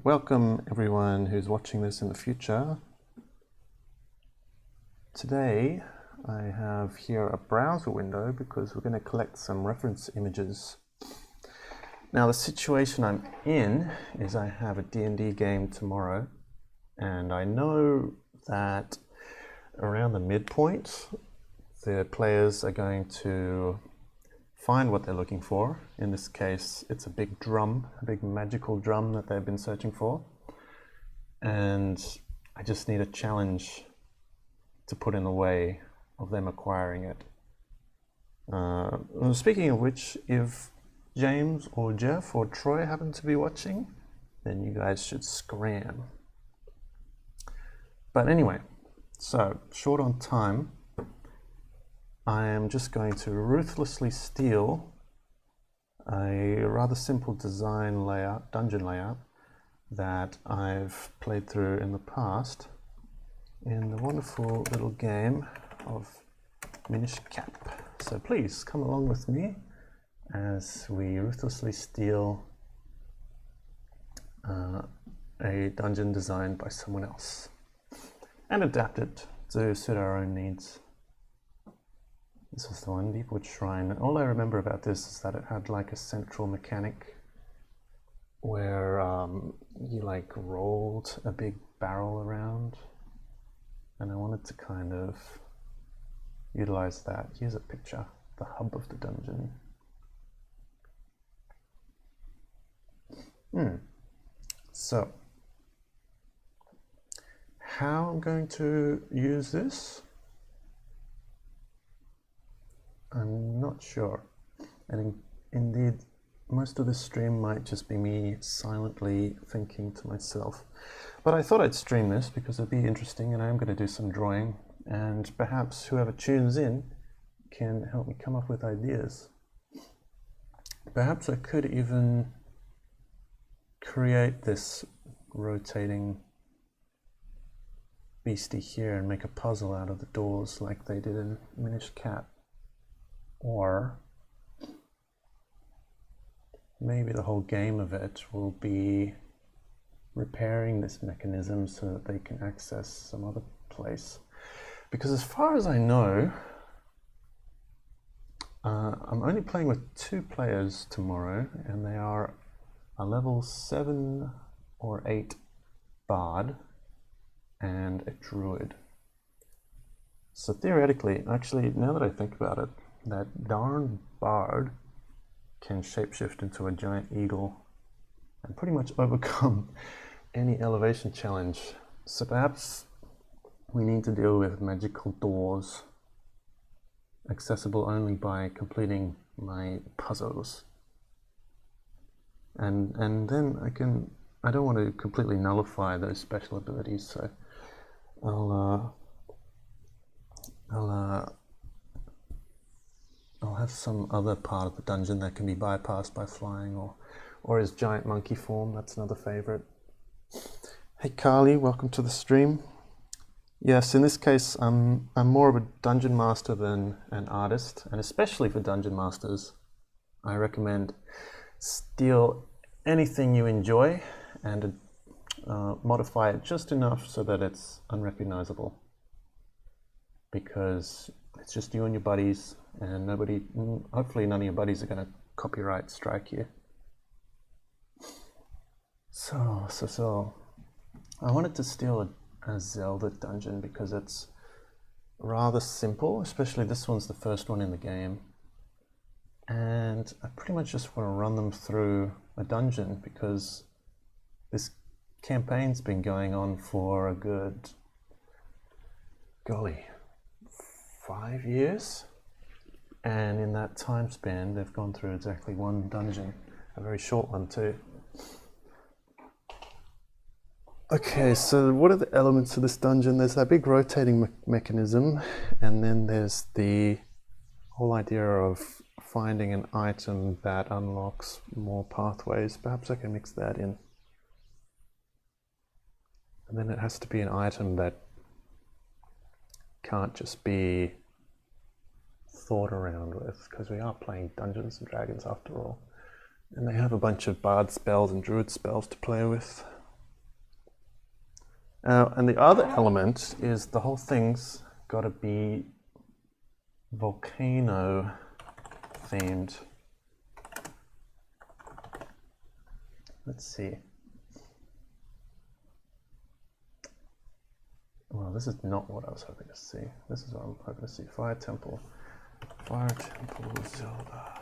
welcome everyone who's watching this in the future. Today I have here a browser window because we're going to collect some reference images. Now the situation I'm in is I have a D&D game tomorrow, and I know that around the midpoint the players are going to find what they're looking for. In this case, it's a big drum, a big magical drum that they've been searching for. And I just need a challenge to put in the way of them acquiring it. Speaking of which, if James or Jeff or Troy happen to be watching, then you guys should scram. But anyway, so short on time, I am just going to ruthlessly steal a rather simple design layout, dungeon layout, that I've played through in the past in the wonderful little game of Minish Cap. So please come along with me as we ruthlessly steal a dungeon designed by someone else and adapt it to suit our own needs. This was the one, Deepwood Shrine. All I remember about this is that it had like a central mechanic where you like rolled a big barrel around, and I wanted to kind of utilize that. Here's a picture, the hub of the dungeon. So, how I'm going to use this? I'm not sure, and indeed most of this stream might just be me silently thinking to myself, but I thought I'd stream this because it'd be interesting, and I am going to do some drawing, and perhaps whoever tunes in can help me come up with ideas. Perhaps I could even create this rotating beastie here and make a puzzle out of the doors like they did in Minish Cap. Or maybe the whole game of it will be repairing this mechanism so that they can access some other place. Because as far as I know, I'm only playing with 2 players tomorrow, and they are a level 7 or 8 bard and a druid. So theoretically, actually, now that I think about it, that darn bard can shapeshift into a giant eagle and pretty much overcome any elevation challenge. So perhaps we need to deal with magical doors accessible only by completing my puzzles. And then I don't want to completely nullify those special abilities, so I'll have some other part of the dungeon that can be bypassed by flying, or his giant monkey form. That's another favorite. Hey Carly, welcome to the stream. Yes, in this case, I'm more of a dungeon master than an artist, and especially for dungeon masters, I recommend steal anything you enjoy and modify it just enough so that it's unrecognizable, because it's just you and your buddies, and hopefully none of your buddies are going to copyright strike you. So I wanted to steal a Zelda dungeon because it's rather simple, especially this one's the first one in the game. And I pretty much just want to run them through a dungeon because this campaign's been going on for a good, golly, 5 years, and in that time span they've gone through exactly 1 dungeon, a very short one too. Okay, so what are the elements of this dungeon? There's that big rotating mechanism, and then there's the whole idea of finding an item that unlocks more pathways. Perhaps I can mix that in. And then it has to be an item that can't just be thought around with, because we are playing Dungeons and Dragons after all, and they have a bunch of bard spells and druid spells to play with. And the other element is the whole thing's got to be volcano themed. Let's see. Well, this is not what I was hoping to see. This is what I'm hoping to see. Fire Temple. Fire Temple Zelda.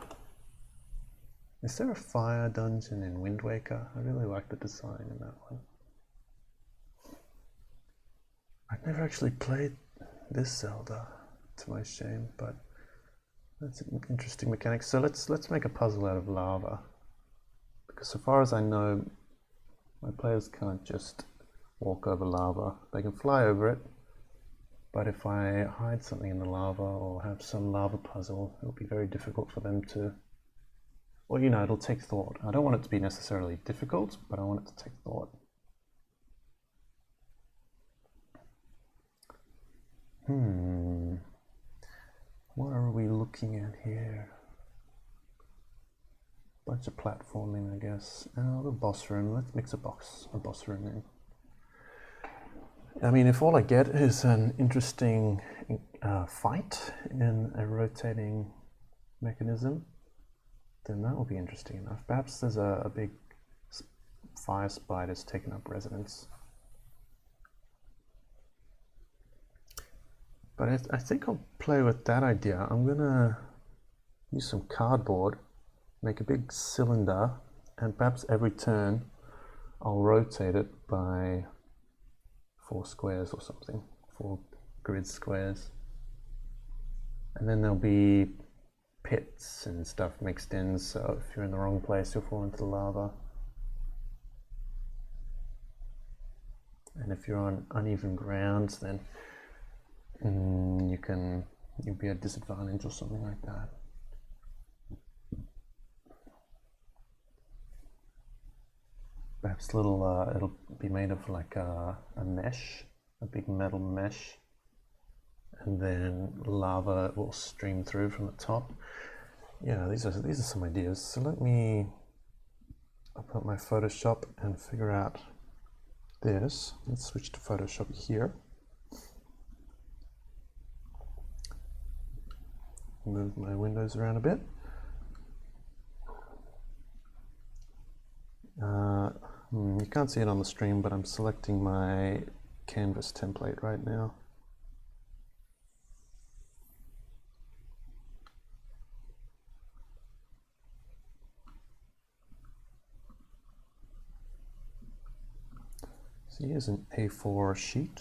Is there a fire dungeon in Wind Waker? I really like the design in that one. I've never actually played this Zelda, to my shame, but that's an interesting mechanic. So let's make a puzzle out of lava. Because so far as I know, my players can't just walk over lava. They can fly over it, but if I hide something in the lava or have some lava puzzle, it'll be very difficult for them to, well, you know, it'll take thought. I don't want it to be necessarily difficult, but I want it to take thought. What are we looking at here? Bunch of platforming, I guess. The boss room. Let's mix a boss room in. I mean, if all I get is an interesting fight in a rotating mechanism, then that will be interesting enough. Perhaps there's a big fire spider's taken up residence. But I think I'll play with that idea. I'm gonna use some cardboard, make a big cylinder, and perhaps every turn I'll rotate it by 4 squares or something, 4 grid squares. And then there'll be pits and stuff mixed in, so if you're in the wrong place, you'll fall into the lava. And if you're on uneven ground, then you'll be at a disadvantage or something like that. Perhaps it'll be made of like a mesh, a big metal mesh, and then lava will stream through from the top. Yeah, these are some ideas. So let me open up my Photoshop and figure out this. Let's switch to Photoshop here. Move my windows around a bit. You can't see it on the stream, but I'm selecting my canvas template right now. So here's an A4 sheet.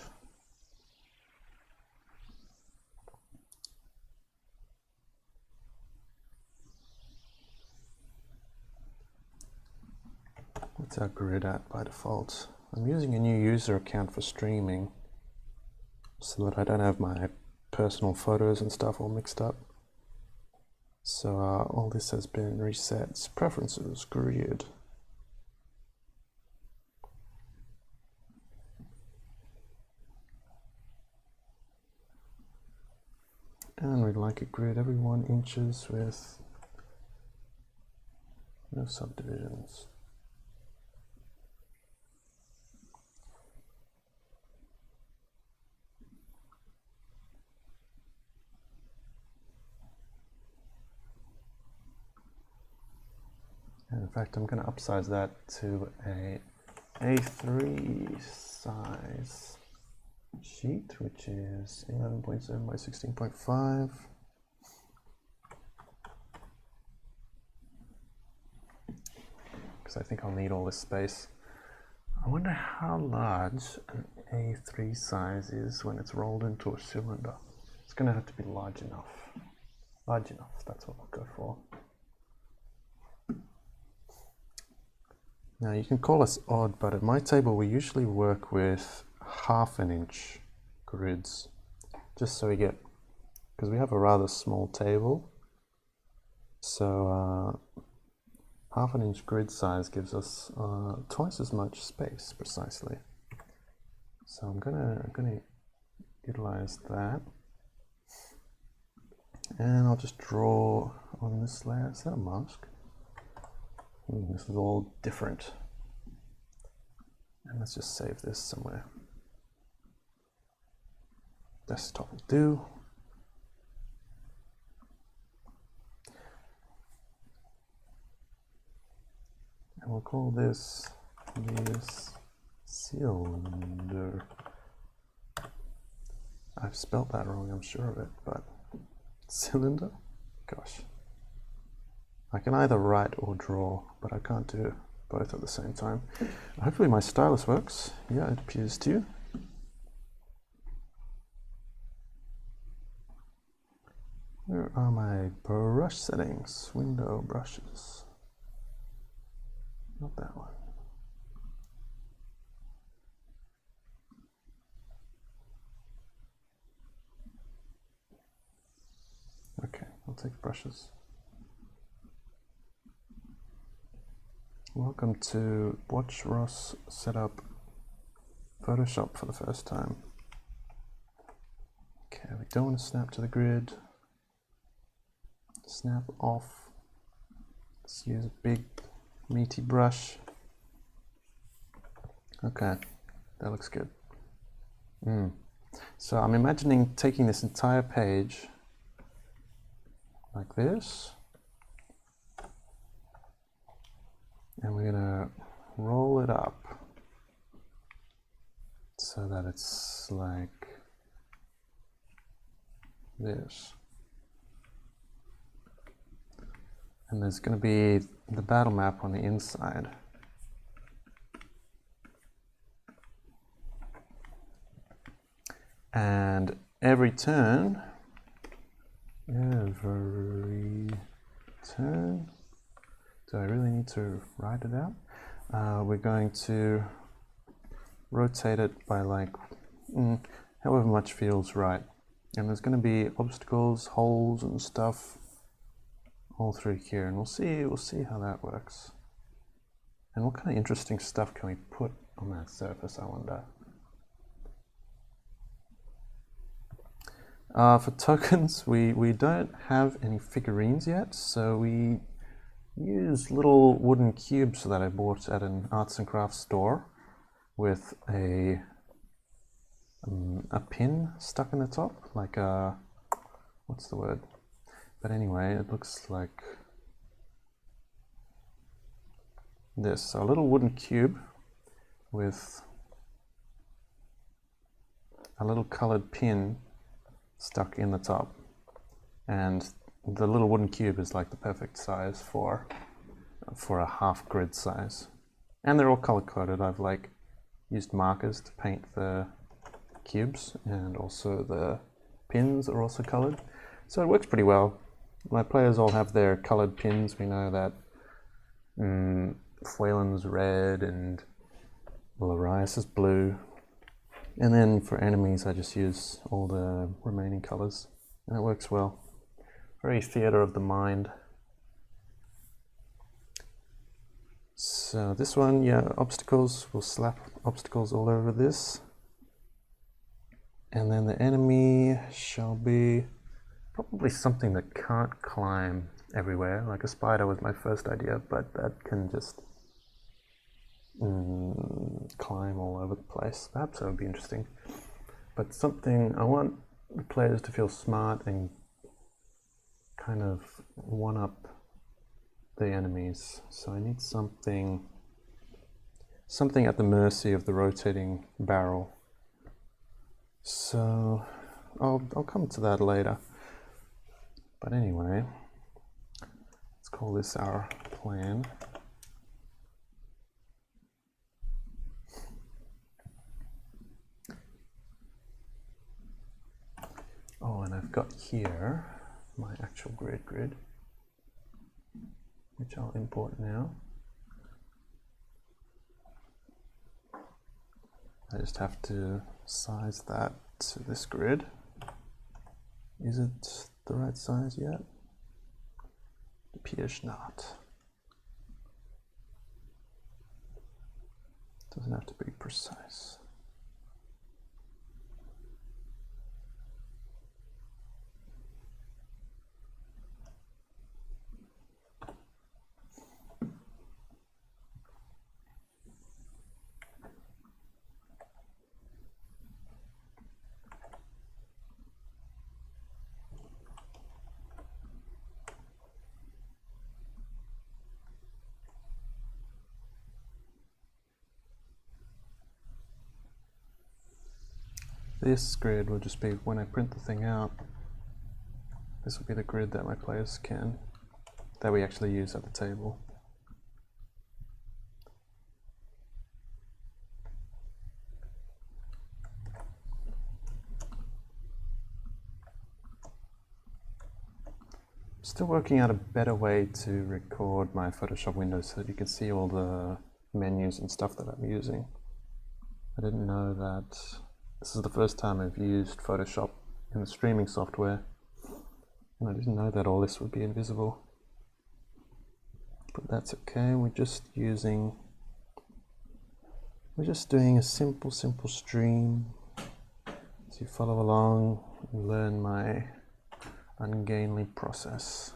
What's our grid at by default? I'm using a new user account for streaming so that I don't have my personal photos and stuff all mixed up. So all this has been reset. Preferences, grid. And we'd like a grid every 1 inches with no subdivisions. And in fact, I'm going to upsize that to a A3 size sheet, which is 11.7 by 16.5. Because I think I'll need all this space. I wonder how large an A3 size is when it's rolled into a cylinder. It's going to have to be large enough. Large enough, that's what I'll go for. Now you can call us odd, but at my table we usually work with 1/2 inch grids, just so we get, because we have a rather small table, so 1/2 inch grid size gives us twice as much space precisely. So I'm gonna utilize that, and I'll just draw on this layer. Is that a mask? This is all different. And let's just save this somewhere. Desktop will do. And we'll call this cylinder. I've spelt that wrong, I'm sure of it, but cylinder? Gosh. I can either write or draw, but I can't do both at the same time. Hopefully my stylus works. Yeah, it appears to. Where are my brush settings? Window brushes. Not that one. Okay, I'll take brushes. Welcome to watch Ross set up Photoshop for the first time. Okay, we don't want to snap to the grid. Snap off. Let's use a big meaty brush. Okay, that looks good. So I'm imagining taking this entire page like this, and we're gonna roll it up so that it's like this. And there's going to be the battle map on the inside. And every turn, do I really need to write it out? We're going to rotate it by like however much feels right. And there's going to be obstacles, holes and stuff all through here, and we'll see how that works. And what kind of interesting stuff can we put on that surface, I wonder? For tokens, we don't have any figurines yet, so we use little wooden cubes that I bought at an arts and crafts store with a pin stuck in the top, like a, what's the word? But anyway, it looks like this. So a little wooden cube with a little colored pin stuck in the top. And the little wooden cube is like the perfect size for a half grid size. And they're all color coded. I've like used markers to paint the cubes, and also the pins are also colored. So it works pretty well. My players all have their colored pins. We know that Fwaelin's red and Larius is blue. And then for enemies, I just use all the remaining colors, and it works well. Very theater of the mind. So this one, yeah, obstacles, we'll slap obstacles all over this. And then the enemy shall be probably something that can't climb everywhere. Like a spider was my first idea, but that can just climb all over the place. Perhaps that would be interesting. But something, I want the players to feel smart and kind of one-up the enemies. So I need something at the mercy of the rotating barrel. So I'll come to that later. But anyway, let's call this our plan. Oh, and I've got here my actual grid, which I'll import now. I just have to size that to this grid. Is it the right size yet? It appears not. Doesn't have to be precise. This grid will just be when I print the thing out. This will be the grid that my players that we actually use at the table. Still working out a better way to record my Photoshop window so that you can see all the menus and stuff that I'm using. I didn't know that this is the first time I've used Photoshop in the streaming software, and I didn't know that all this would be invisible. But that's okay, we're just doing a simple stream. As you follow along and learn my ungainly process.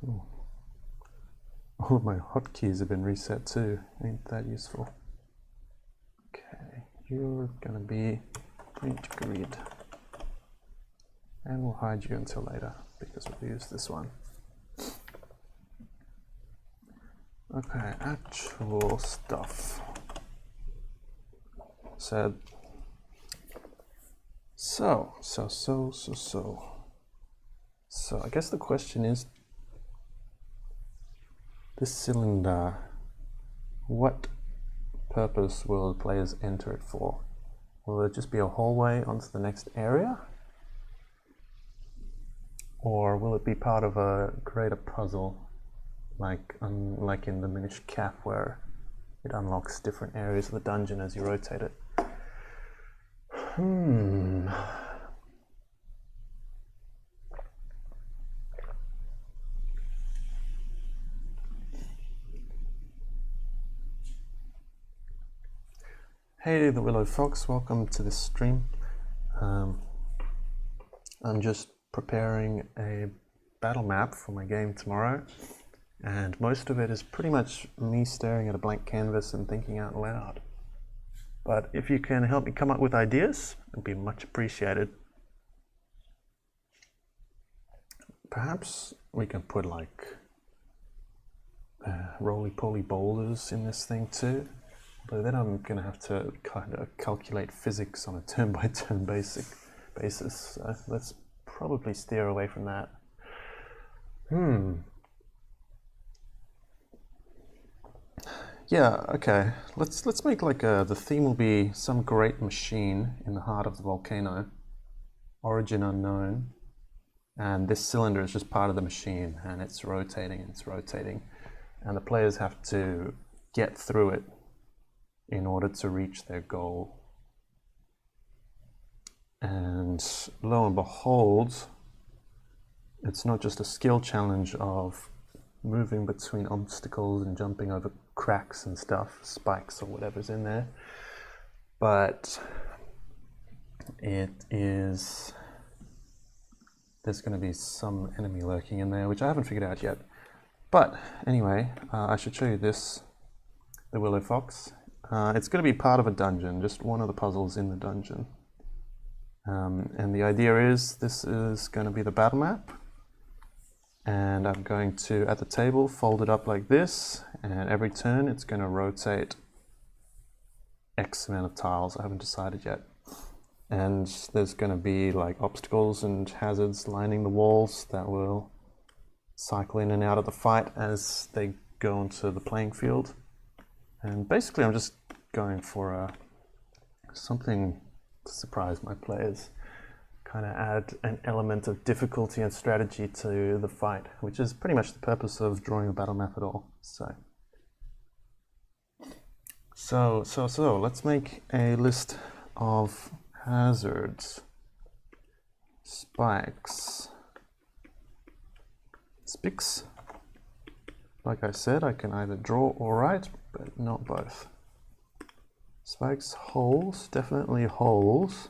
Ooh. All of my hotkeys have been reset too. Ain't that useful? Okay, you're gonna be print grid. And we'll hide you until later because we'll use this one. Okay, actual stuff. So I guess the question is, this cylinder, what purpose will the players enter it for? Will it just be a hallway onto the next area? Or will it be part of a greater puzzle, like in the Minish Cap, where it unlocks different areas of the dungeon as you rotate it? Hey, the Willow Fox, welcome to this stream. I'm just preparing a battle map for my game tomorrow, and most of it is pretty much me staring at a blank canvas and thinking out loud. But if you can help me come up with ideas, it'd be much appreciated. Perhaps we can put like roly-poly boulders in this thing too. But then I'm going to have to kind of calculate physics on a turn-by-turn basis. So let's probably steer away from that. Yeah, okay. Let's make like the theme will be some great machine in the heart of the volcano, origin unknown, and this cylinder is just part of the machine, and it's rotating, and the players have to get through it in order to reach their goal. And lo and behold, it's not just a skill challenge of moving between obstacles and jumping over cracks and stuff, spikes or whatever's in there, but there's going to be some enemy lurking in there, which I haven't figured out yet. But anyway, I should show you this, the Willow Fox. It's going to be part of a dungeon, just one of the puzzles in the dungeon. And the idea is this is going to be the battle map. And I'm going to, at the table, fold it up like this. And every turn it's going to rotate X amount of tiles. I haven't decided yet. And there's going to be like obstacles and hazards lining the walls that will cycle in and out of the fight as they go onto the playing field. And basically I'm just going for something to surprise my players, kind of add an element of difficulty and strategy to the fight, which is pretty much the purpose of drawing a battle map at all. So let's make a list of hazards, spikes, spicks. Like I said, I can either draw or write, but not both. Spikes, holes, definitely holes.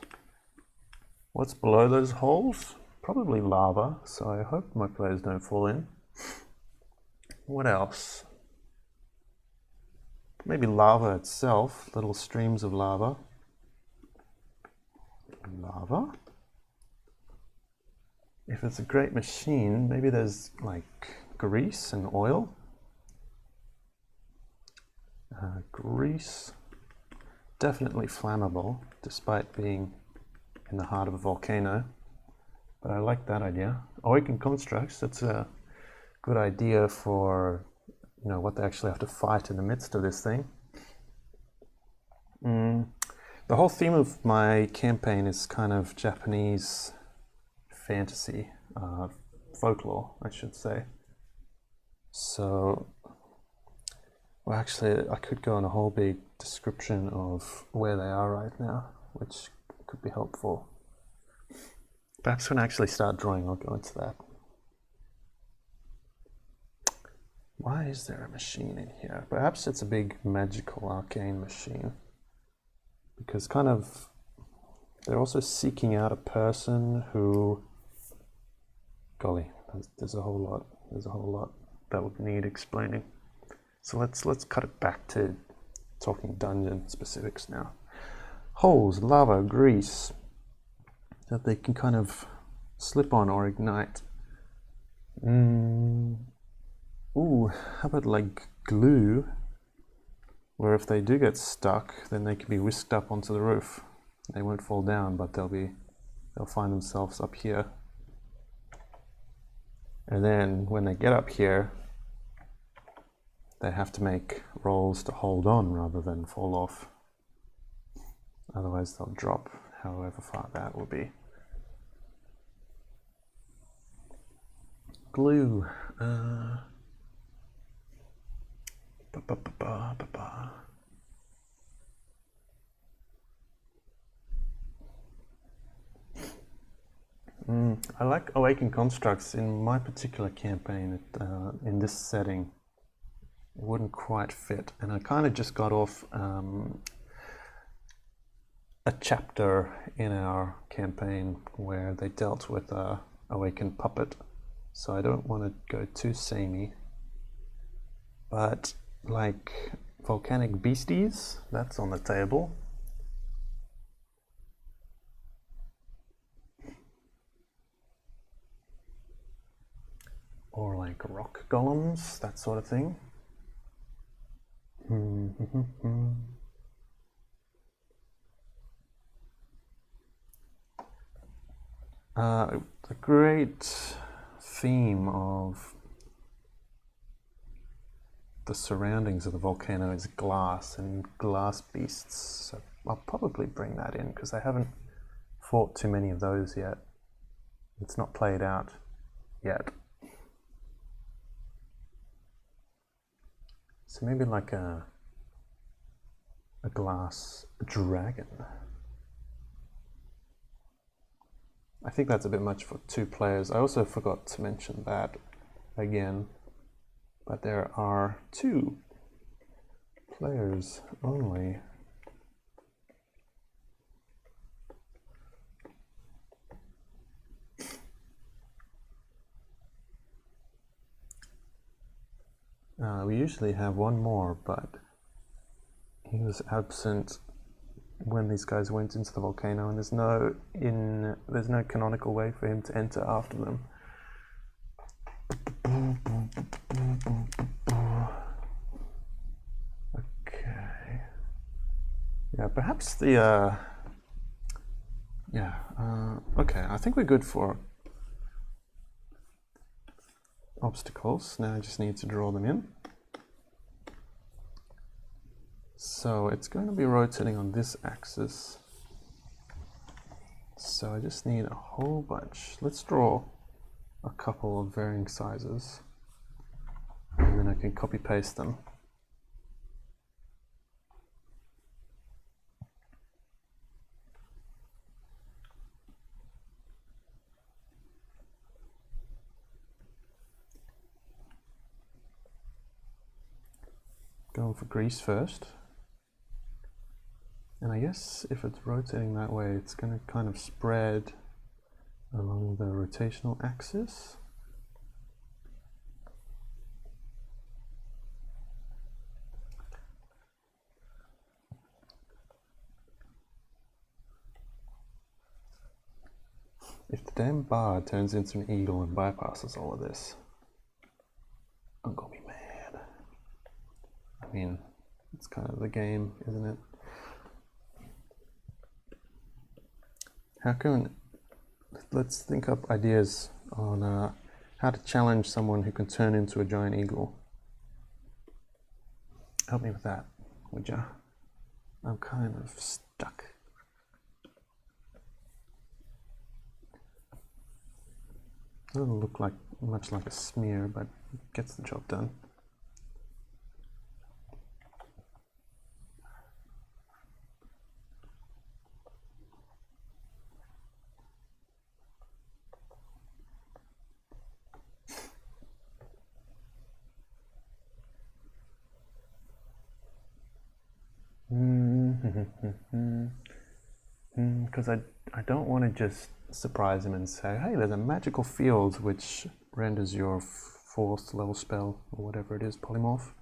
What's below those holes? Probably lava, so I hope my players don't fall in. What else? Maybe lava itself, little streams of lava. Lava? If it's a great machine, maybe there's like grease and oil. Grease, definitely flammable despite being in the heart of a volcano, but I like that idea. Awakened constructs, that's a good idea for what they actually have to fight in the midst of this thing. The whole theme of my campaign is kind of Japanese fantasy, folklore, I should say. So, well, actually, I could go on a whole big description of where they are right now, which could be helpful. Perhaps when I actually start drawing, I'll go into that. Why is there a machine in here? Perhaps it's a big magical arcane machine. Because they're also seeking out a person who, golly, there's a whole lot that would need explaining. So let's cut it back to talking dungeon specifics now. Holes, lava, grease that they can kind of slip on or ignite. Ooh, how about like glue, where if they do get stuck, then they can be whisked up onto the roof. They won't fall down, but they'll find themselves up here. And then when they get up here, they have to make rolls to hold on rather than fall off. Otherwise they'll drop, however far that will be. Glue. I like awakened constructs. In my particular campaign, in this setting, it wouldn't quite fit, and I kind of just got off a chapter in our campaign where they dealt with a awakened puppet, so I don't want to go too samey. But like volcanic beasties, that's on the table. Or like rock golems, that sort of thing. The great theme of the surroundings of the volcano is glass and glass beasts. So I'll probably bring that in because I haven't fought too many of those yet. It's not played out yet. So maybe like a glass dragon. I think that's a bit much for 2 players. I also forgot to mention that again, but there are 2 players only. We usually have 1 more, but he was absent when these guys went into the volcano, and there's no canonical way for him to enter after them. Okay. Yeah, perhaps the okay, I think we're good for obstacles. Now I just need to draw them in. So it's going to be rotating on this axis. So I just need a whole bunch. Let's draw a couple of varying sizes, and then I can copy paste them. Going for grease first. And I guess if it's rotating that way, it's going to kind of spread along the rotational axis. If the damn bar turns into an eagle and bypasses all of this, I'm gonna be mad. I mean, It's kind of the game, isn't it? Let's think up ideas on how to challenge someone who can turn into a giant eagle. Help me with that, would ya? I'm kind of stuck. Doesn't look like much like a smear, but it gets the job done. Because I don't want to just surprise him and say, hey, there's a magical field which renders your 4th level spell, or whatever it is, polymorph,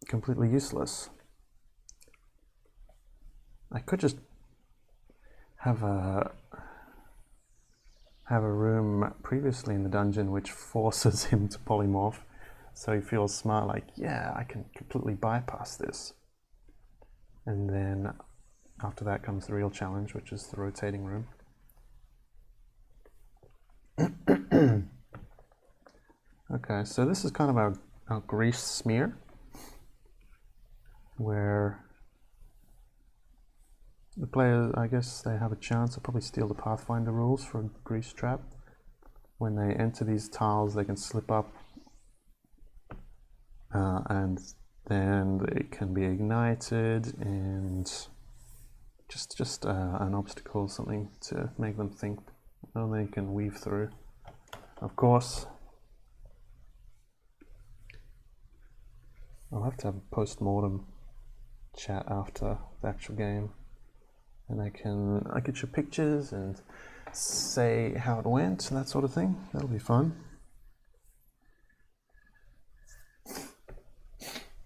completely useless. I could just have a room previously in the dungeon which forces him to polymorph, so he feels smart, like, yeah, I can completely bypass this. And then after that comes the real challenge, which is the rotating room. Okay, so this is kind of our grease smear, where the players, I guess, they have a chance to probably steal the Pathfinder rules for a grease trap. When they enter these tiles, they can slip up, and then they can be ignited, and just an obstacle, something to make them think, and they can weave through. Of course, I'll have to have a post-mortem chat after the actual game, and I can show pictures and say how it went and that sort of thing. That'll be fun.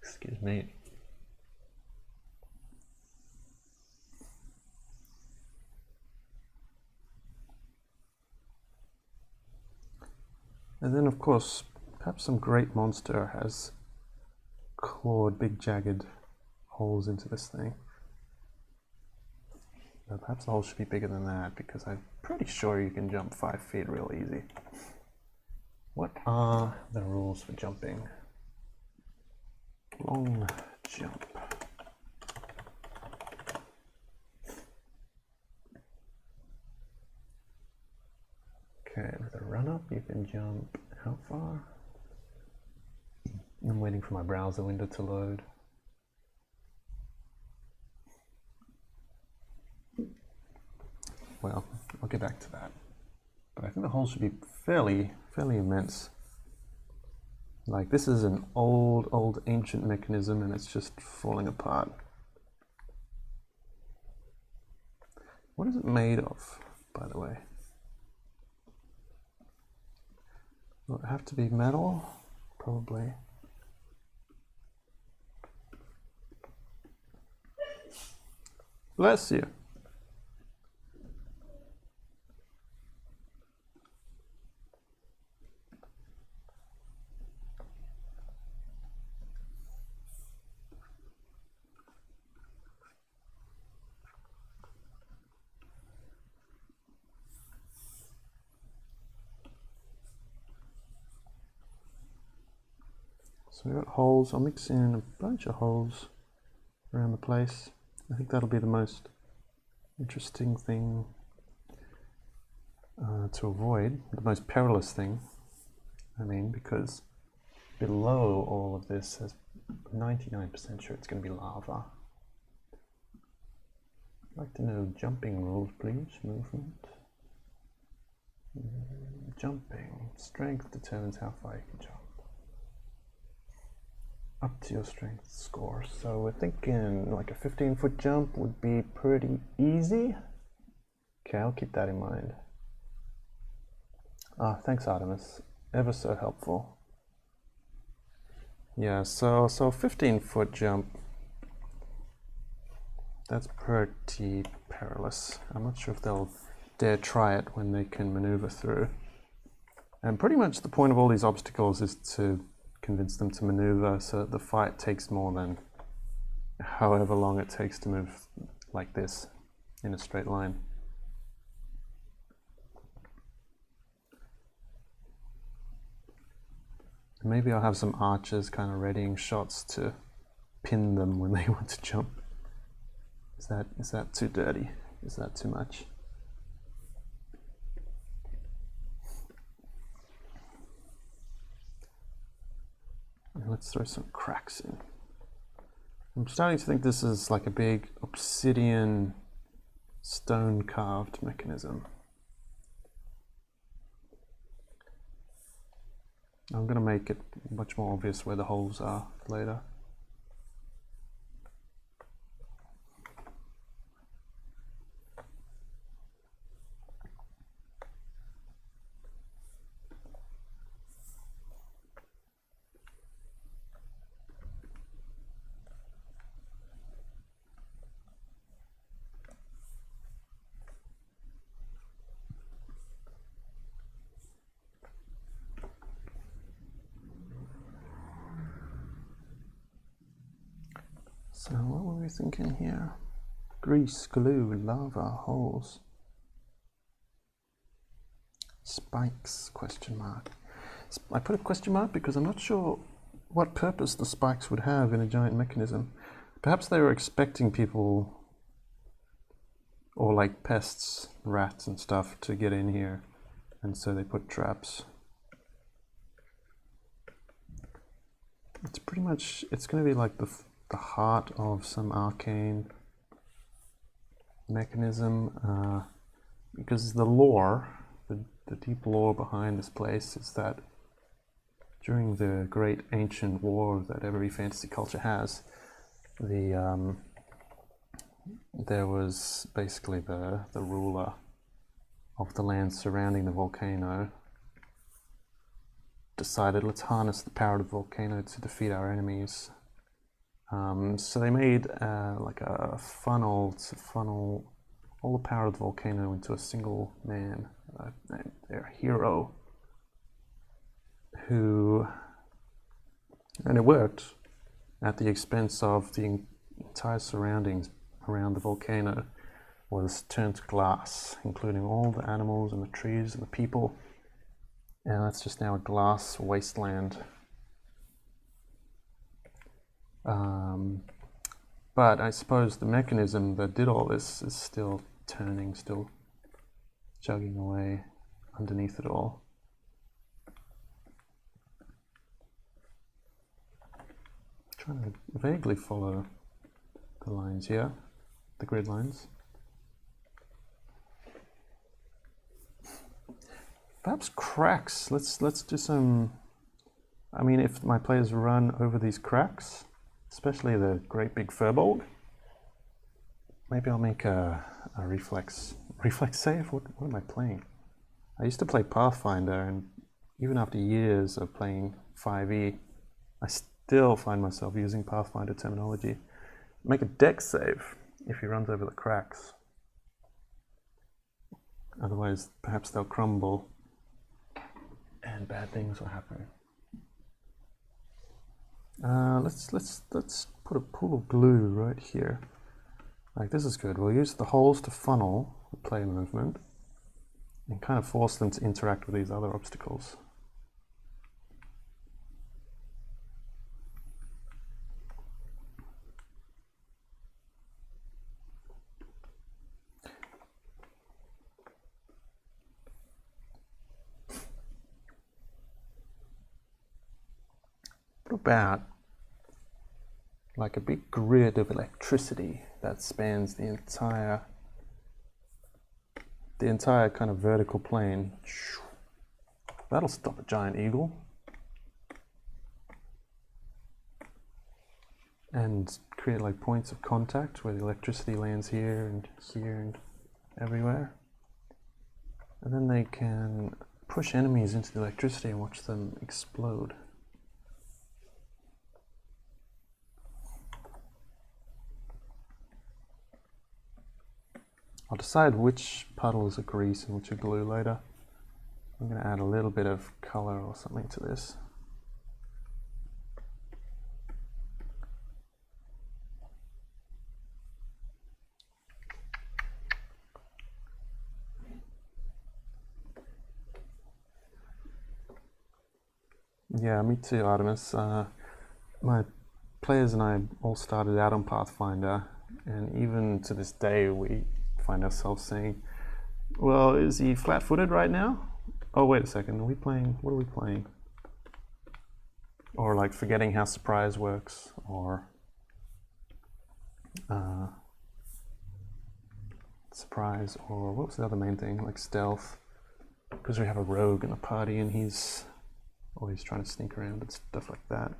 Excuse me. And then, of course, perhaps some great monster has clawed big jagged holes into this thing. But perhaps the hole should be bigger than that, because I'm pretty sure you can jump 5 feet real easy. What are the rules for jumping? Long jump. Okay, with a run up you can jump how far? I'm waiting for my browser window to load. Well, I'll get back to that. But I think the hole should be fairly immense. Like, this is an old ancient mechanism, and it's just falling apart. What is it made of, by the way? Will it have to be metal? Probably. Bless you. So we've got holes. I'll mix in a bunch of holes around the place. I think that'll be the most interesting thing to avoid, the most perilous thing, I mean, because below all of this, there's 99% sure it's going to be lava. I'd like to know jumping rules, please. Movement. Jumping. Strength determines how far you can jump. Up to your strength score. So we're thinking like a 15-foot jump would be pretty easy. Okay, I'll keep that in mind. Thanks, Artemis. Ever so helpful. Yeah, so 15-foot jump. That's pretty perilous. I'm not sure if they'll dare try it when they can maneuver through. And pretty much the point of all these obstacles is to convince them to maneuver so that the fight takes more than however long it takes to move like this in a straight line. Maybe I'll have some archers kind of readying shots to pin them when they want to jump. Is that too dirty? Is that too much? And let's throw some cracks in. I'm starting to think this is like a big obsidian stone carved mechanism. I'm going to make it much more obvious where the holes are later. So what were we thinking here? Grease, glue, lava, holes. Spikes, question mark. I put a question mark because I'm not sure what purpose the spikes would have in a giant mechanism. Perhaps they were expecting people, or like pests, rats and stuff, to get in here, and so they put traps. It's pretty much, it's going to be like the heart of some arcane mechanism, because the lore, the deep lore behind this place is that during the great ancient war that every fantasy culture has, there was basically the ruler of the land surrounding the volcano decided, let's harness the power of the volcano to defeat our enemies. So they made like a funnel to funnel all the power of the volcano into a single man, their hero, and it worked at the expense of the entire surroundings around the volcano was turned to glass, including all the animals and the trees and the people, and that's just now a glass wasteland. But I suppose the mechanism that did all this is still turning, still chugging away underneath it all. Trying to vaguely follow the lines here, the grid lines. Perhaps cracks. Let's do some. I mean, if my players run over these cracks, especially the great big furbolg, maybe I'll make a reflex save. What am I playing? I used to play Pathfinder, and even after years of playing 5e, I still find myself using Pathfinder terminology. Make a dex save if he runs over the cracks. Otherwise, perhaps they'll crumble and bad things will happen. Let's put a pool of glue right here. Like, this is good. We'll use the holes to funnel the player movement and kind of force them to interact with these other obstacles. What about like a big grid of electricity that spans the entire kind of vertical plane? That'll stop a giant eagle. And create like points of contact where the electricity lands here and everywhere. And then they can push enemies into the electricity and watch them explode. I'll decide which puddles are grease and which are glue later. I'm going to add a little bit of color or something to this. Yeah, me too, Artemis. My players and I all started out on Pathfinder, and even to this day we find ourselves saying, well, is he flat-footed right now? Oh, wait a second, are we playing, what are we playing? Or like forgetting how surprise works, or surprise, or what was the other main thing, like stealth, because we have a rogue in the party and he's always trying to sneak around and stuff like that.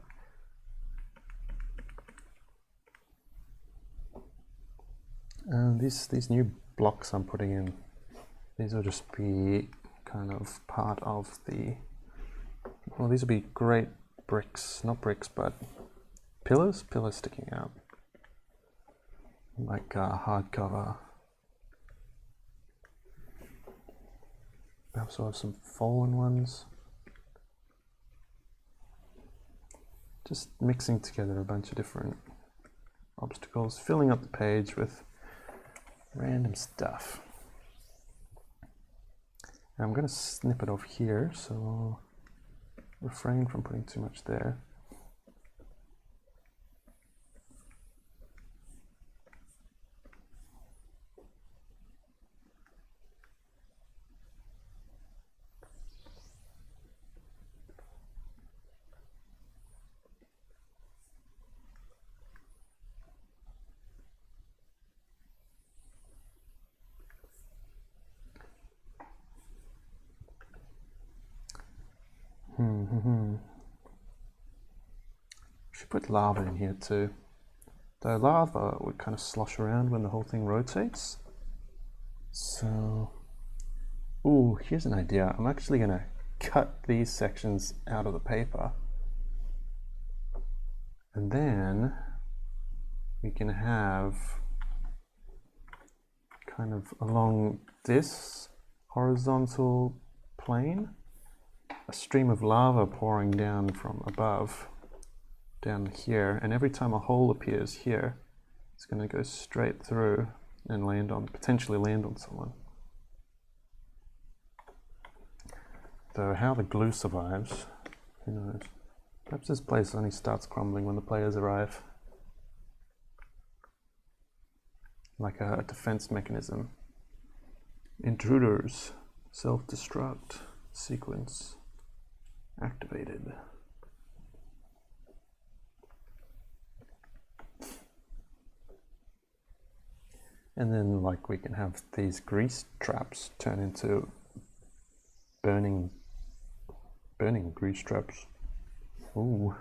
And these new blocks I'm putting in, these will just be kind of part of the, well, these will be great bricks, not bricks, but pillars sticking out, like hardcover. Perhaps we'll have some fallen ones. Just mixing together a bunch of different obstacles, filling up the page with random stuff. I'm going to snip it off here, so I'll refrain from putting too much there. Should put lava in here too. The lava would kind of slosh around when the whole thing rotates. So, ooh, here's an idea. I'm actually going to cut these sections out of the paper. And then we can have kind of along this horizontal plane, a stream of lava pouring down from above, down here, and every time a hole appears here, it's going to go straight through and land on, potentially land on someone. Though how the glue survives, who knows? Perhaps this place only starts crumbling when the players arrive. Like a defense mechanism. Intruders, self-destruct, sequence activated. And then like we can have these grease traps turn into burning grease traps. Ooh.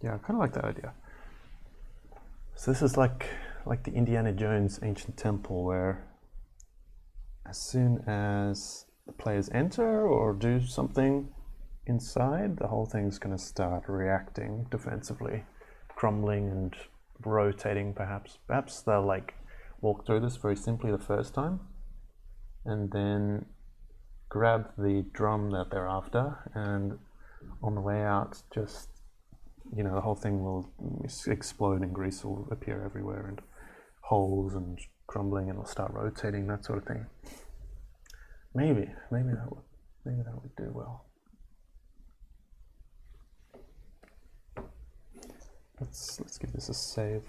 Yeah, I kind of like that idea. So this is like the Indiana Jones ancient temple, where as soon as the players enter or do something inside, the whole thing's going to start reacting defensively, crumbling and rotating. Perhaps they'll like walk through this very simply the first time and then grab the drum that they're after, and on the way out, just, you know, the whole thing will explode and grease will appear everywhere and holes and crumbling, and it'll start rotating, that sort of thing. Maybe that would do well. Let's give this a save.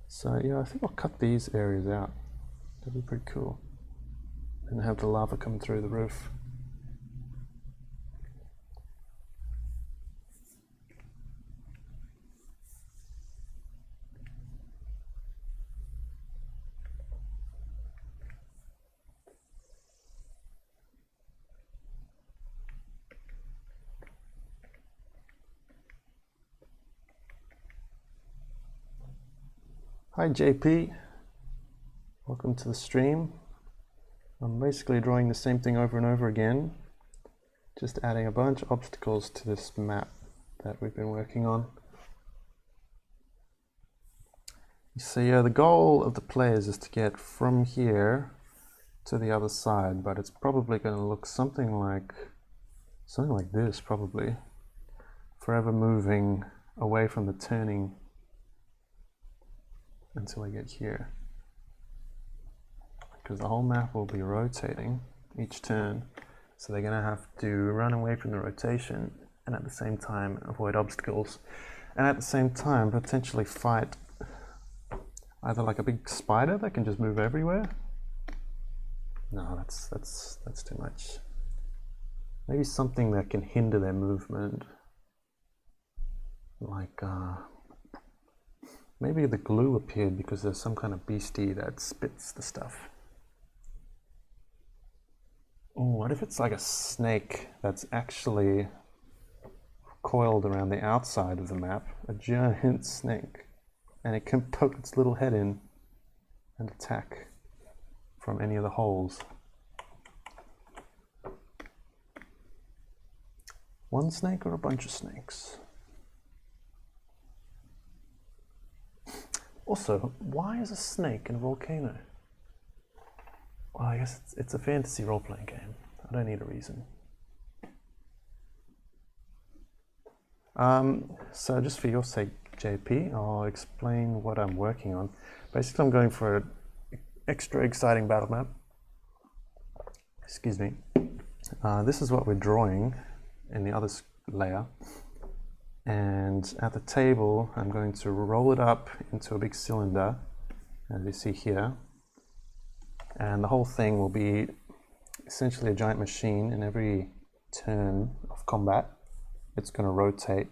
So yeah, I think I'll cut these areas out. That'd be pretty cool. And have the lava come through the roof. Hi JP, welcome to the stream. I'm basically drawing the same thing over and over again, just adding a bunch of obstacles to this map that we've been working on. So yeah, the goal of the players is to get from here to the other side, but it's probably going to look something like this probably forever moving away from the turning until I get here. Because the whole map will be rotating each turn, so they're going to have to run away from the rotation and at the same time avoid obstacles, and at the same time potentially fight either like a big spider that can just move everywhere. No, that's too much. Maybe something that can hinder their movement, like maybe the glue appeared because there's some kind of beastie that spits the stuff. Oh, what if it's like a snake that's actually coiled around the outside of the map? A giant snake. And it can poke its little head in and attack from any of the holes. One snake or a bunch of snakes? Also, why is a snake in a volcano? Well, I guess it's a fantasy role-playing game. I don't need a reason. So just for your sake, JP, I'll explain what I'm working on. Basically, I'm going for an extra exciting battle map. Excuse me. This is what we're drawing in the other layer. And at the table, I'm going to roll it up into a big cylinder, as you see here. And the whole thing will be essentially a giant machine. In every turn of combat, it's going to rotate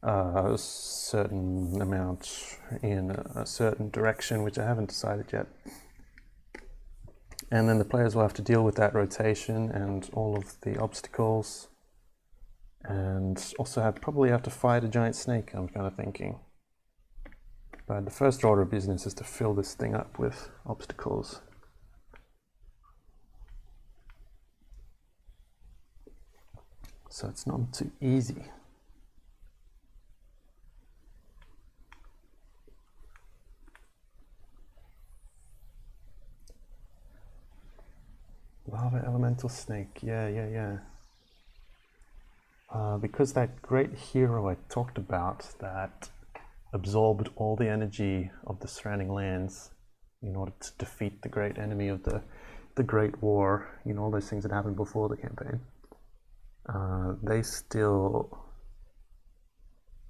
a certain amount in a certain direction, which I haven't decided yet. And then the players will have to deal with that rotation and all of the obstacles, and also probably have to fight a giant snake, I'm kind of thinking. But the first order of business is to fill this thing up with obstacles. So it's not too easy. Lava elemental snake, yeah. Because that great hero I talked about that absorbed all the energy of the surrounding lands in order to defeat the great enemy of the Great War, you know, all those things that happened before the campaign. They still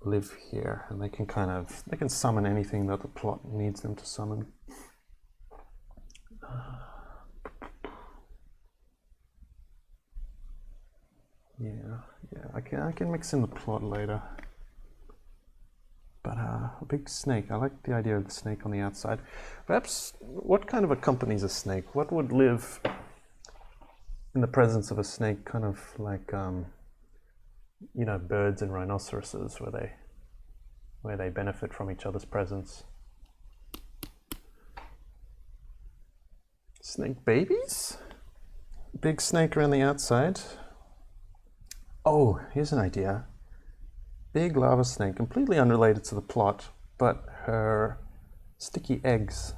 live here, and they can summon anything that the plot needs them to summon. Yeah, I can mix in the plot later. But a big snake, I like the idea of the snake on the outside. Perhaps, what kind of accompanies a snake? What would live in the presence of a snake, kind of like, you know, birds and rhinoceroses, where they benefit from each other's presence? Snake babies? Big snake around the outside. Oh, here's an idea. Big lava snake, completely unrelated to the plot, but her sticky eggs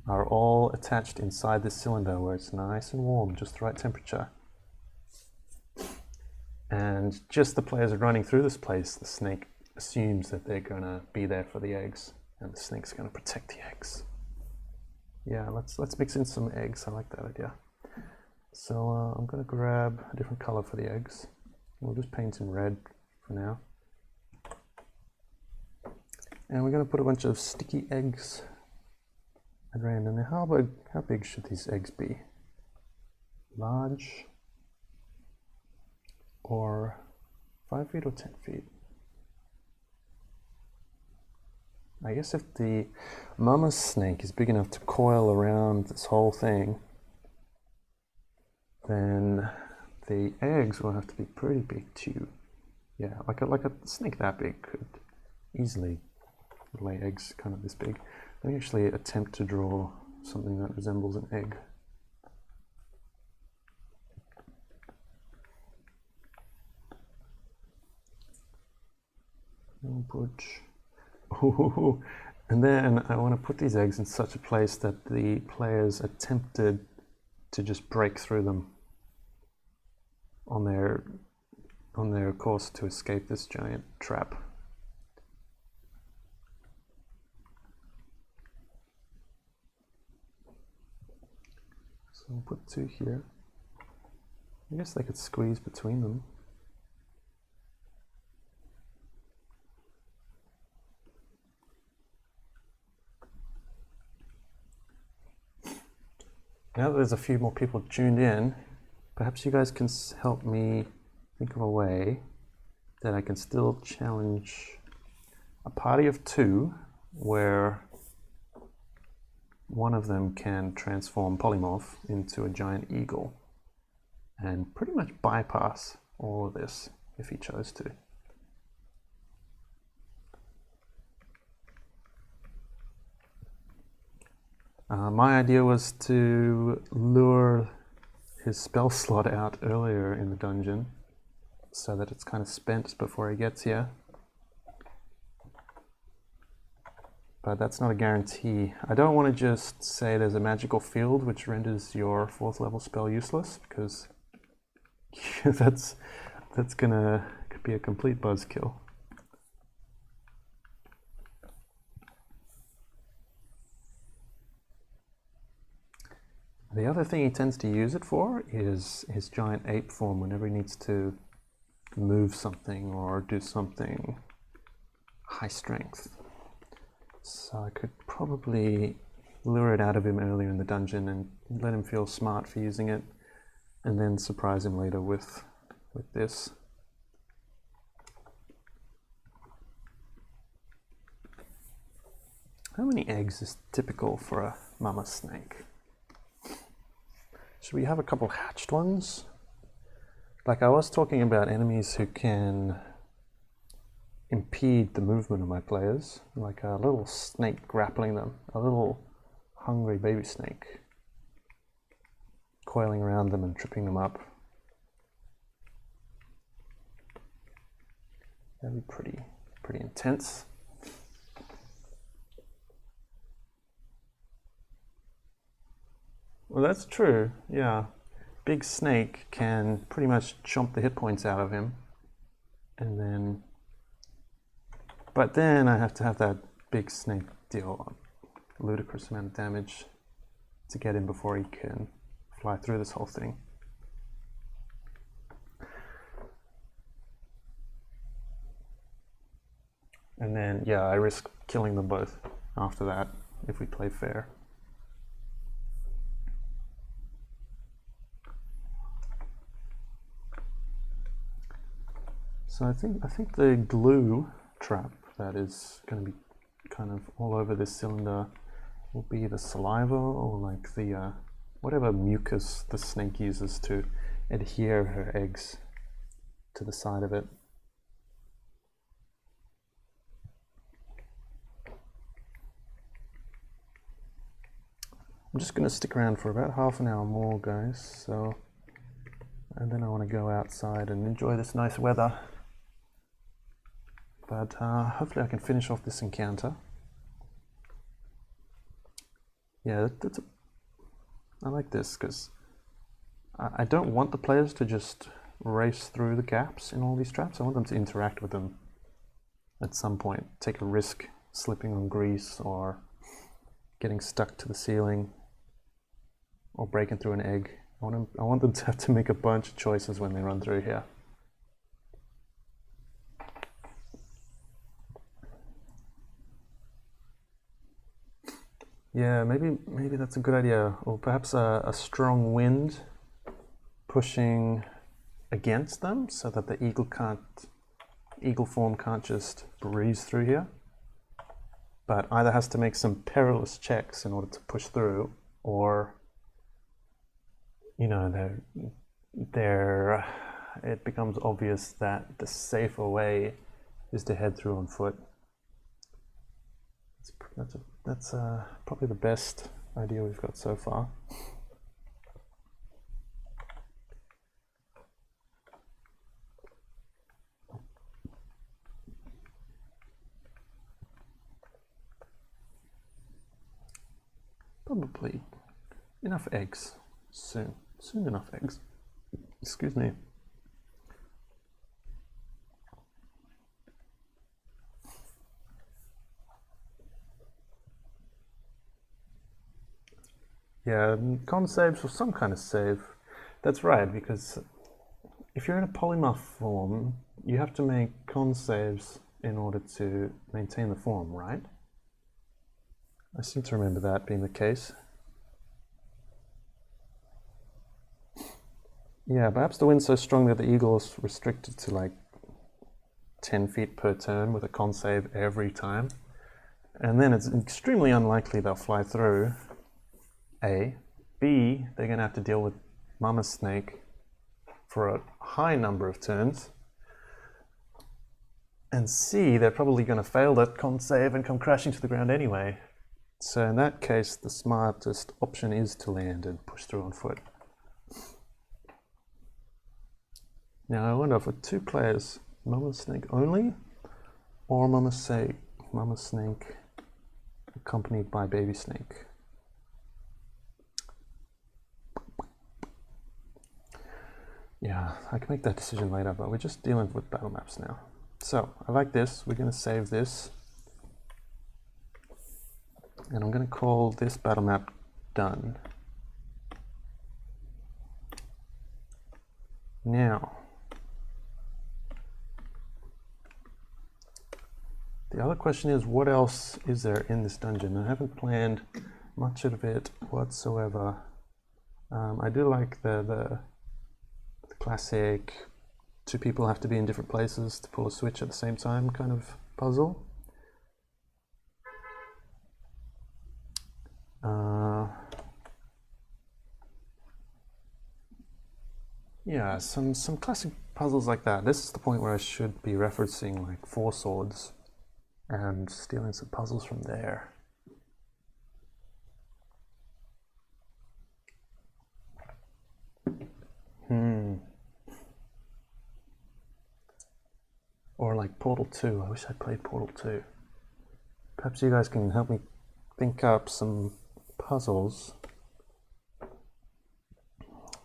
are all attached inside this cylinder where it's nice and warm, just the right temperature. And just the players are running through this place, the snake assumes that they're gonna be there for the eggs, and the snake's gonna protect the eggs. Yeah, let's mix in some eggs. I like that idea. So I'm gonna grab a different color for the eggs. We'll just paint in red for now. And we're going to put a bunch of sticky eggs at random. Now, how big should these eggs be? Large, or 5 feet or 10 feet? I guess if the mama snake is big enough to coil around this whole thing, then the eggs will have to be pretty big too. Yeah, like a snake that big could easily lay eggs kind of this big. Let me actually attempt to draw something that resembles an egg. And then I want to put these eggs in such a place that the players are tempted to just break through them on their on their course to escape this giant trap. So we'll put 2 here. I guess they could squeeze between them. Now that there's a few more people tuned in, perhaps you guys can help me think of a way that I can still challenge a party of 2 where one of them can transform polymorph into a giant eagle and pretty much bypass all of this if he chose to. My idea was to lure his spell slot out earlier in the dungeon so that it's kind of spent before he gets here. But that's not a guarantee. I don't want to just say there's a magical field which renders your 4th level spell useless, because that's gonna be a complete buzzkill. The other thing he tends to use it for is his giant ape form whenever he needs to move something or do something high strength. So I could probably lure it out of him earlier in the dungeon and let him feel smart for using it, and then surprise him later with this. How many eggs is typical for a mama snake? Should we have a couple hatched ones? Like I was talking about enemies who can impede the movement of my players, like a little snake grappling them, a little hungry baby snake coiling around them and tripping them up. That'd be pretty intense. Well, that's true, yeah. Big snake can pretty much chomp the hit points out of him, and then, but then I have to have that big snake deal a ludicrous amount of damage to get him before he can fly through this whole thing. And then, yeah, I risk killing them both after that if we play fair. So I think the glue trap that is going to be kind of all over this cylinder will be the saliva, or like the whatever mucus the snake uses to adhere her eggs to the side of it. I'm just going to stick around for about half an hour more, guys. So, and then I want to go outside and enjoy this nice weather. But hopefully I can finish off this encounter. Yeah, I like this because I don't want the players to just race through the gaps in all these traps. I want them to interact with them at some point, take a risk slipping on grease or getting stuck to the ceiling or breaking through an egg. I want them to have to make a bunch of choices when they run through here. Yeah, maybe that's a good idea. Or perhaps a strong wind pushing against them so that the eagle form can't just breeze through here, but either has to make some perilous checks in order to push through, or it becomes obvious that the safer way is to head through on foot. That's probably the best idea we've got so far. Probably enough eggs soon enough eggs. Excuse me. Yeah, con saves or some kind of save. That's right, because if you're in a polymorph form, you have to make con saves in order to maintain the form, right? I seem to remember that being the case. Yeah, perhaps the wind's so strong that the eagle is restricted to like 10 feet per turn with a con save every time. And then it's extremely unlikely they'll fly through. A. B, they're going to have to deal with Mama Snake for a high number of turns. And C, they're probably going to fail that con save and come crashing to the ground anyway. So in that case, the smartest option is to land and push through on foot. Now I wonder, for 2 players, Mama Snake only, or Mama Snake accompanied by Baby Snake? Yeah, I can make that decision later, but we're just dealing with battle maps now. So I like this. We're going to save this. And I'm going to call this battle map done. Now, the other question is, what else is there in this dungeon? I haven't planned much of it whatsoever. I do like the classic 2 people have to be in different places to pull a switch at the same time kind of puzzle. Yeah, some classic puzzles like that. This is the point where I should be referencing like 4 Swords and stealing some puzzles from there. Or like Portal 2. I wish I played Portal 2. Perhaps you guys can help me think up some puzzles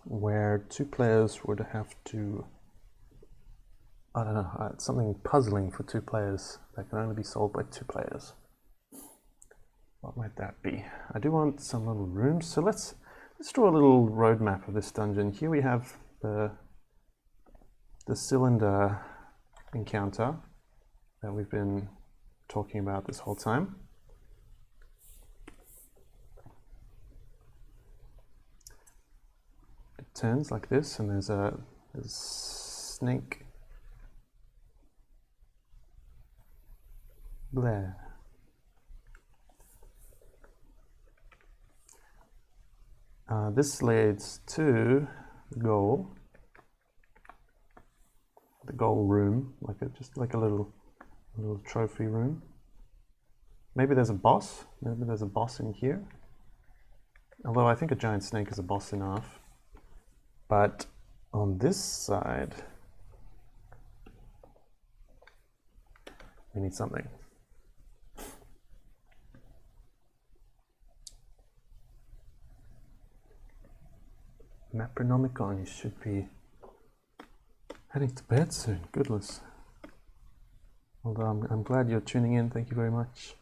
where 2 players would have to, I don't know, something puzzling for 2 players that can only be solved by 2 players. What might that be? I do want some little rooms, so let's draw a little roadmap of this dungeon. Here we have the cylinder encounter that we've been talking about this whole time. It turns like this, and there's a snake there. This leads to the goal room, just like a little trophy room. Maybe there's a boss. Maybe there's a boss in here. Although I think a giant snake is a boss enough. But on this side, we need something. Mapronomicon, you should be heading to bed soon. Goodness. Although I'm glad you're tuning in. Thank you very much.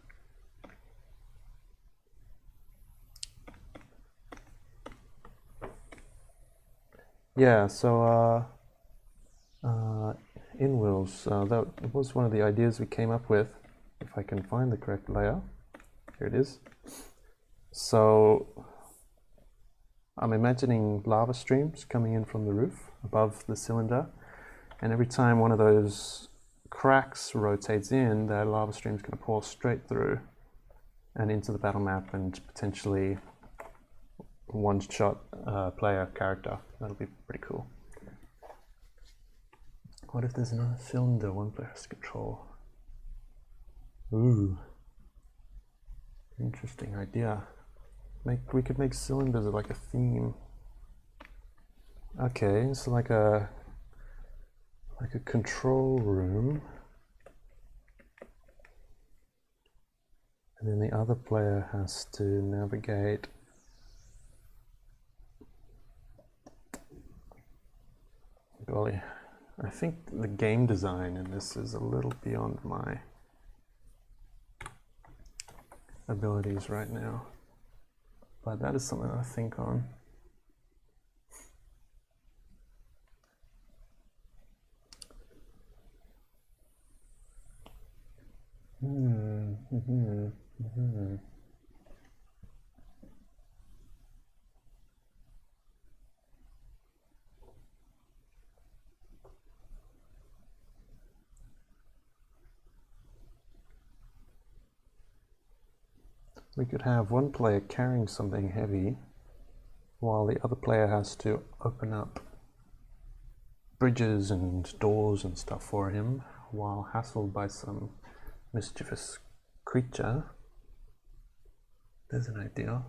Yeah, so in Wills, that was one of the ideas we came up with. If I can find the correct layer. Here it is. So I'm imagining lava streams coming in from the roof above the cylinder, and every time one of those cracks rotates in, that lava stream is going to pour straight through and into the battle map and potentially one-shot player character. That'll be pretty cool. What if there's another cylinder one player has to control? Ooh, interesting idea. We could make cylinders like a theme. Okay, so like a control room, and then the other player has to navigate. Golly, I think the game design in this is a little beyond my abilities right now. but that is something I think on. We could have one player carrying something heavy while the other player has to open up bridges and doors and stuff for him while hassled by some mischievous creature. There's an idea.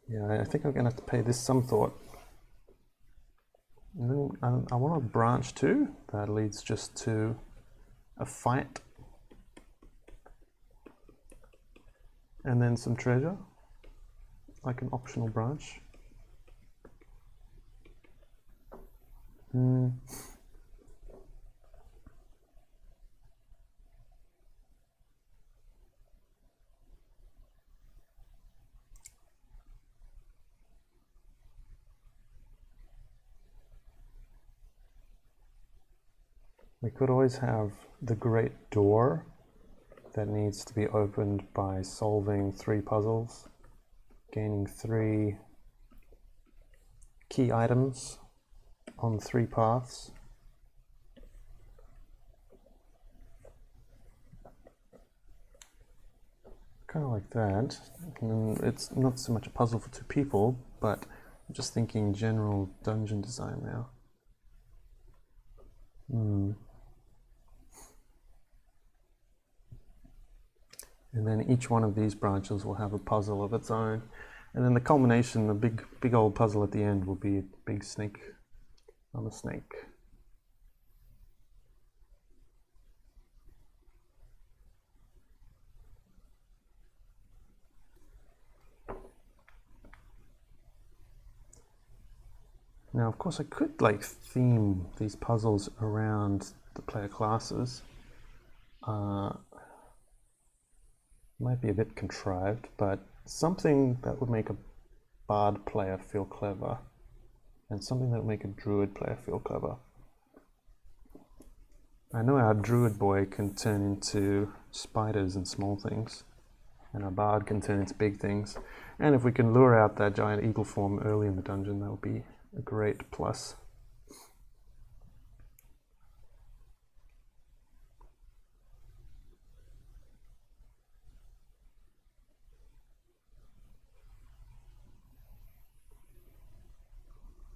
Yeah, I think I'm gonna have to pay this some thought. And then I want a branch too that leads just to a fight and then some treasure, like an optional branch. We could always have the great door that needs to be opened by solving 3 puzzles, gaining 3 key items on 3 paths. Kind of like that. And it's not so much a puzzle for 2 people, but I'm just thinking general dungeon design now. And then each one of these branches will have a puzzle of its own. And then the culmination, the big old puzzle at the end will be a big snake on a snake. Now, of course, I could like theme these puzzles around the player classes. Might be a bit contrived, but something that would make a bard player feel clever, and something that would make a druid player feel clever. I know our druid boy can turn into spiders and small things, and our bard can turn into big things. And if we can lure out that giant eagle form early in the dungeon, that would be a great plus.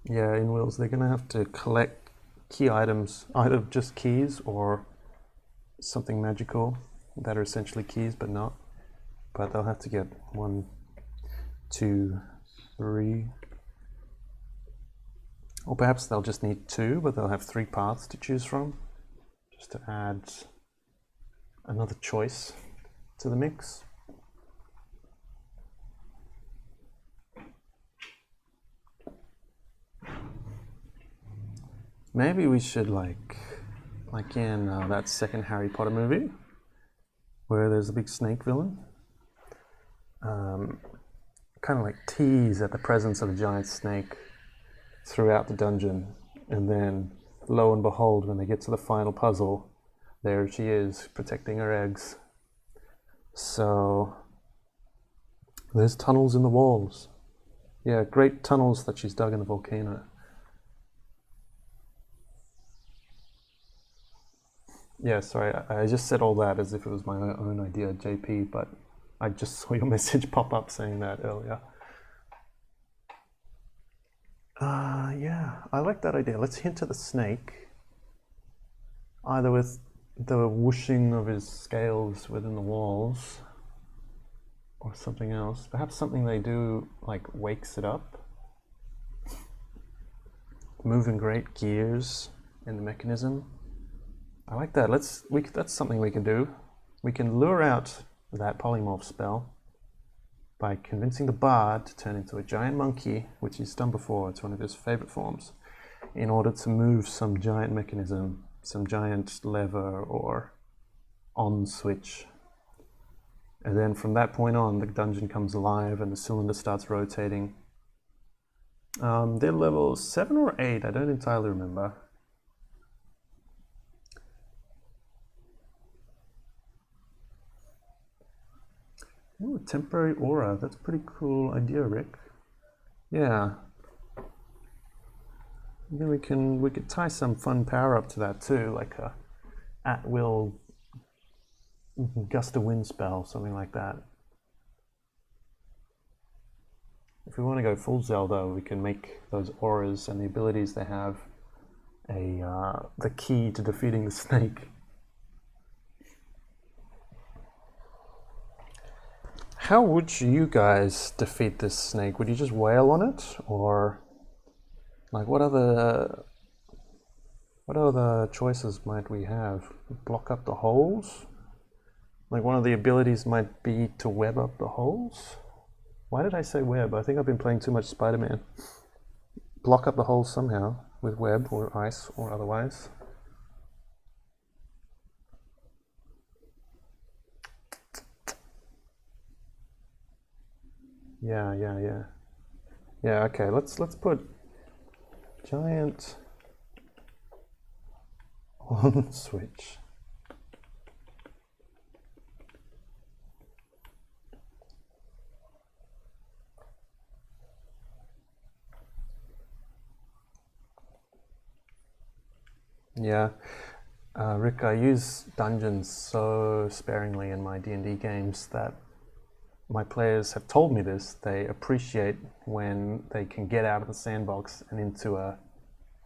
Yeah, in Wills, they're going to have to collect key items, either just keys or something magical that are essentially keys but not. But they'll have to get 1, 2, 3. Or perhaps they'll just need 2, but they'll have 3 paths to choose from, just to add another choice to the mix. Maybe we should like in that second Harry Potter movie, where there's a big snake villain, kind of like tease at the presence of a giant snake throughout the dungeon, and then lo and behold, when they get to the final puzzle, there she is protecting her eggs. So there's tunnels in the walls. Yeah, great tunnels that she's dug in the volcano. Yeah, sorry, I just said all that as if it was my own idea, JP, but I just saw your message pop up saying that earlier. Yeah, I like that idea. Let's hint at the snake, either with the whooshing of his scales within the walls, or something else. Perhaps something they do like wakes it up. Moving great gears in the mechanism. I like that. That's something we can do. We can lure out that polymorph spell by convincing the bard to turn into a giant monkey, which he's done before. It's one of his favorite forms, in order to move some giant mechanism, some giant lever or on switch. And then from that point on, the dungeon comes alive and the cylinder starts rotating. They're level 7 or 8, I don't entirely remember. Ooh, temporary aura, that's a pretty cool idea, Rick. Yeah. And then we could tie some fun power up to that too, like a at-will gust of wind spell, something like that. If we want to go full Zelda, we can make those auras and the abilities they have the key to defeating the snake. How would you guys defeat this snake? Would you just wail on it, or like what other choices might we have? Block up the holes? Like one of the abilities might be to web up the holes? Why did I say web? I think I've been playing too much Spider-Man. Block up the holes somehow with web or ice or otherwise. Yeah. Yeah, okay, let's put giant on switch. Yeah, Rick, I use dungeons so sparingly in my D&D games that my players have told me this. They appreciate when they can get out of the sandbox and into a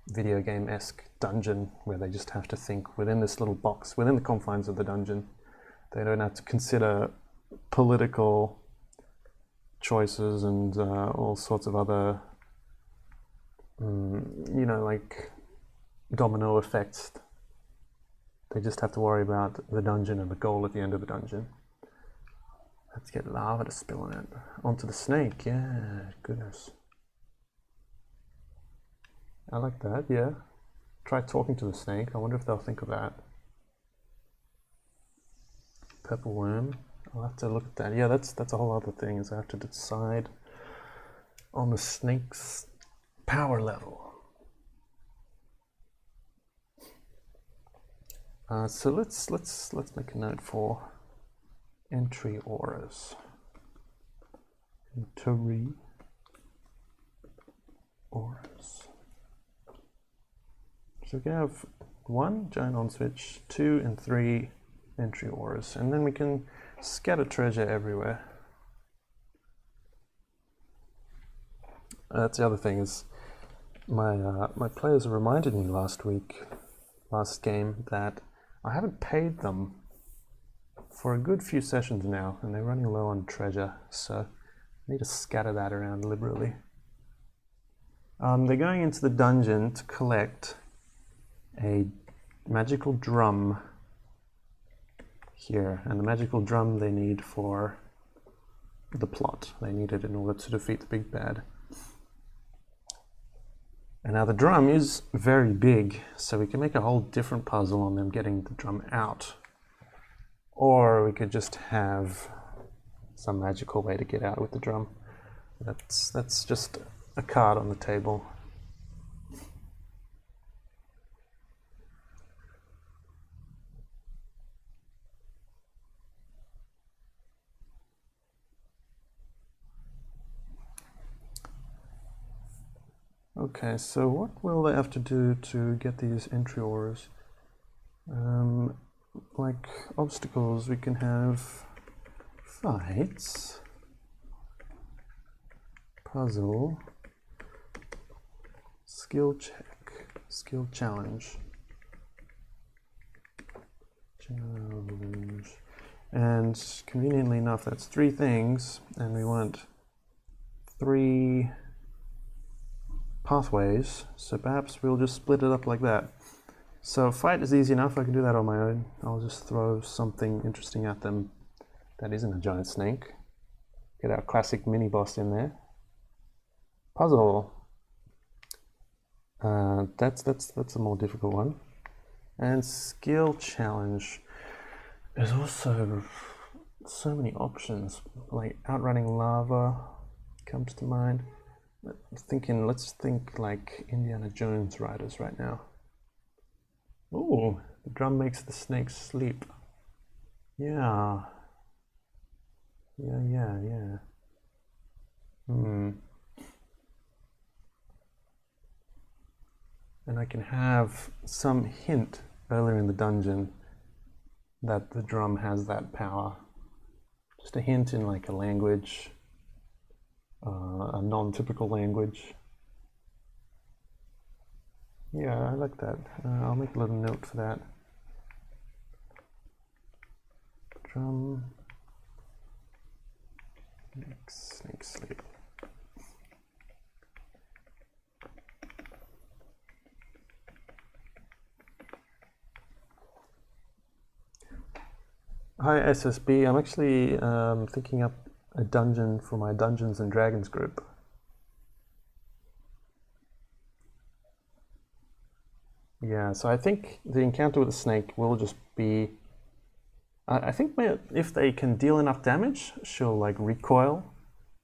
video game-esque dungeon where they just have to think within this little box, within the confines of the dungeon. They don't have to consider political choices and all sorts of other, like domino effects. They just have to worry about the dungeon and the goal at the end of the dungeon. Let's get lava to spill on it. Onto the snake, yeah, goodness. I like that, yeah. Try talking to the snake. I wonder if they'll think of that. Purple worm. I'll have to look at that. Yeah, that's a whole other thing, is I have to decide on the snake's power level. So let's make a note for entry auras. Entry auras. So we can have 1 giant on switch, 2 and 3 entry auras, and then we can scatter treasure everywhere. That's the other thing, is my players reminded me last game, that I haven't paid them for a good few sessions now, and they're running low on treasure, so I need to scatter that around liberally. They're going into the dungeon to collect a magical drum here, and the magical drum they need for the plot. They need it in order to defeat the big bad. And now the drum is very big, so we can make a whole different puzzle on them getting the drum out. Or we could just have some magical way to get out with the drum. That's just a card on the table. Okay, so what will they have to do to get these entry auras? Like obstacles, we can have fights, puzzle, skill check, skill challenge, and conveniently enough, that's 3 things, and we want 3 pathways, so perhaps we'll just split it up like that. So fight is easy enough, I can do that on my own. I'll just throw something interesting at them that isn't a giant snake. Get our classic mini boss in there. Puzzle. That's a more difficult one. And skill challenge is also so many options. Like outrunning lava comes to mind. Let's think like Indiana Jones riders right now. Ooh, the drum makes the snake sleep. Yeah. Yeah. And I can have some hint earlier in the dungeon that the drum has that power. Just a hint in like a language, a non-typical language. Yeah, I like that. I'll make a little note for that. Drum makes snake sleep. Hi SSB, I'm actually thinking up a dungeon for my Dungeons and Dragons group. Yeah, so I think the encounter with the snake will just be... I think if they can deal enough damage, she'll like recoil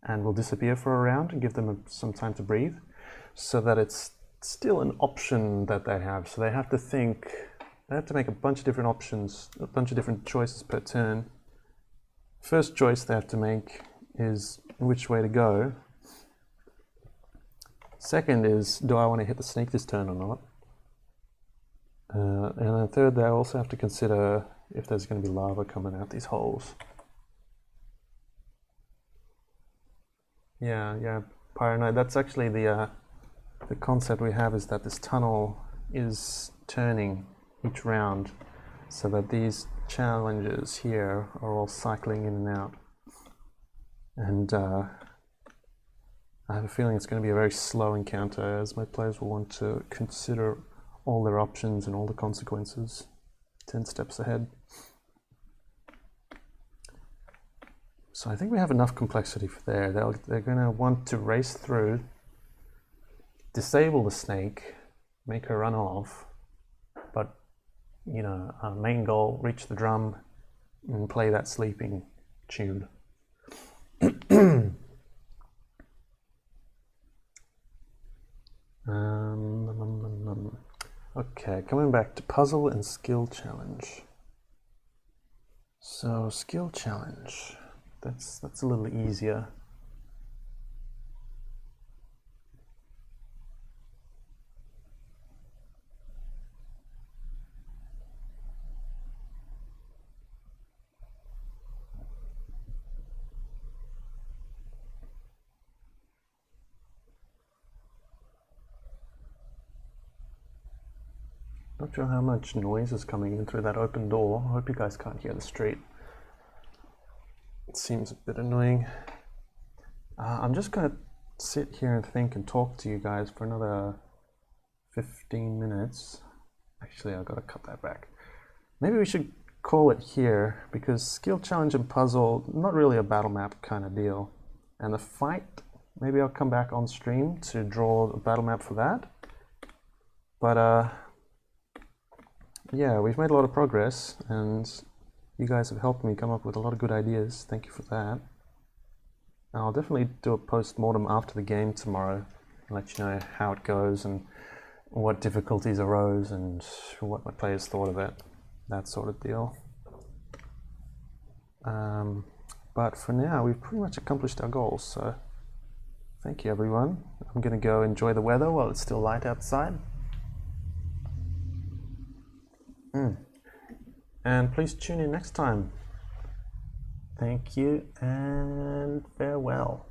and will disappear for a round and give them some time to breathe, so that it's still an option that they have. So they have to think, they have to make a bunch of different options, a bunch of different choices per turn. First choice they have to make is which way to go. Second is, do I want to hit the snake this turn or not? And then third, they also have to consider if there's going to be lava coming out these holes. Yeah, Paranoid. That's actually the concept we have, is that this tunnel is turning each round, so that these challenges here are all cycling in and out. And I have a feeling it's going to be a very slow encounter, as my players will want to consider all their options and all the consequences 10 steps ahead. So I think we have enough complexity for there. They're going to want to race through, disable the snake, make her run off, but, you know, our main goal, reach the drum and play that sleeping tune. Okay, coming back to puzzle and skill challenge. So skill challenge, that's a little easier. Not sure how much noise is coming in through that open door. I hope you guys can't hear the street. It seems a bit annoying. I'm just going to sit here and think and talk to you guys for another 15 minutes. Actually, I've got to cut that back. Maybe we should call it here, because skill challenge and puzzle, not really a battle map kind of deal. And the fight, maybe I'll come back on stream to draw a battle map for that. But yeah, we've made a lot of progress, and you guys have helped me come up with a lot of good ideas. Thank you for that. I'll definitely do a post-mortem after the game tomorrow and let you know how it goes and what difficulties arose and what my players thought of it, that sort of deal. But for now, we've pretty much accomplished our goals, so thank you, everyone. I'm going to go enjoy the weather while it's still light outside. And please tune in next time. Thank you and farewell.